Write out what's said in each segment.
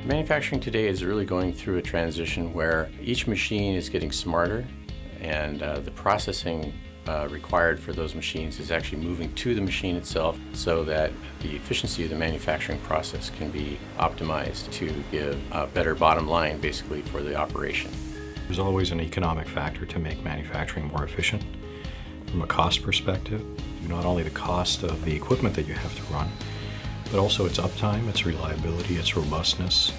Manufacturing today is really going through a transition where each machine is getting smarter, and the processing required for those machines is actually moving to the machine itself so that the efficiency of the manufacturing process can be optimized to give a better bottom line basically for the operation. There's always an economic factor to make manufacturing more efficient. From a cost perspective, not only the cost of the equipment that you have to run, but also its uptime, its reliability, its robustness,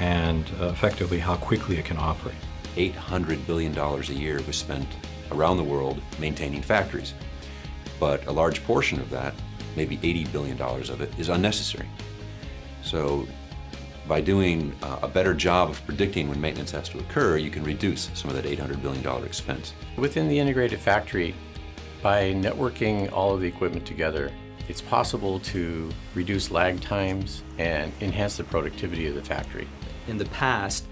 and effectively how quickly it can operate. $800 billion a year was spent around the world maintaining factories, but a large portion of that, maybe $80 billion of it, is unnecessary. So by doing a better job of predicting when maintenance has to occur, you can reduce some of that $800 billion expense. Within the integrated factory, by networking all of the equipment together, it's possible to reduce lag times and enhance the productivity of the factory. In the past,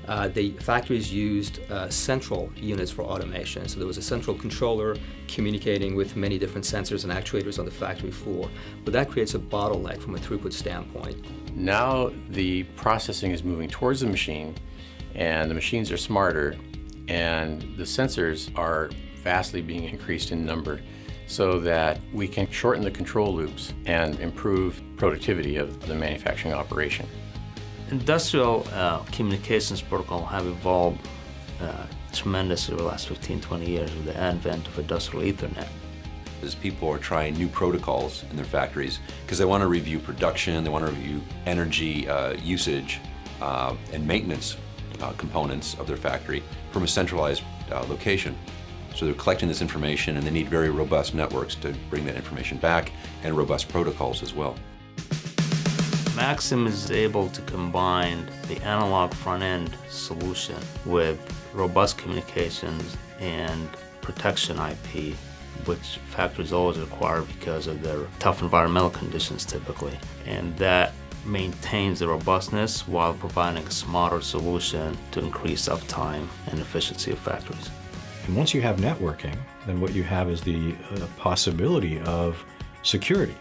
the factories used central units for automation. So there was a central controller communicating with many different sensors and actuators on the factory floor. But that creates a bottleneck from a throughput standpoint. Now the processing is moving towards the machine, and the machines are smarter, and the sensors are vastly being increased in number so that we can shorten the control loops and improve productivity of the manufacturing operation. Industrial communications protocol have evolved tremendously over the last 15-20 years with the advent of industrial Ethernet. As people are trying new protocols in their factories because they want to review production, they want to review energy usage and maintenance components of their factory from a centralized location. So they're collecting this information, and they need very robust networks to bring that information back, and robust protocols as well. Maxim is able to combine the analog front-end solution with robust communications and protection IP, which factories always require because of their tough environmental conditions typically. And that maintains the robustness while providing a smarter solution to increase uptime and efficiency of factories. And once you have networking, then what you have is the possibility of security.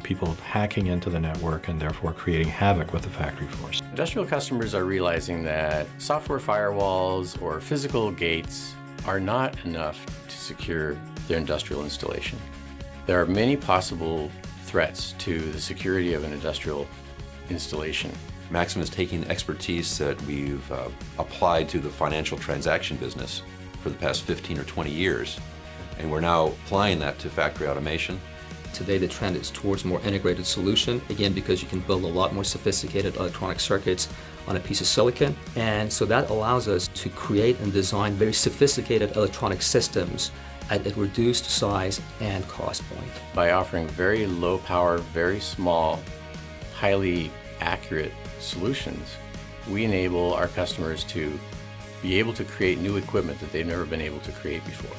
People hacking into the network and therefore creating havoc with the factory floors. Industrial customers are realizing that software firewalls or physical gates are not enough to secure their industrial installation. There are many possible threats to the security of an industrial installation. Maxim is taking expertise that we've applied to the financial transaction business for the past 15 or 20 years, and we're now applying that to factory automation. Today the trend is towards more integrated solution, again because you can build a lot more sophisticated electronic circuits on a piece of silicon, and so that allows us to create and design very sophisticated electronic systems at a reduced size and cost point. By offering very low power, very small, highly accurate solutions, we enable our customers to be able to create new equipment that they've never been able to create before.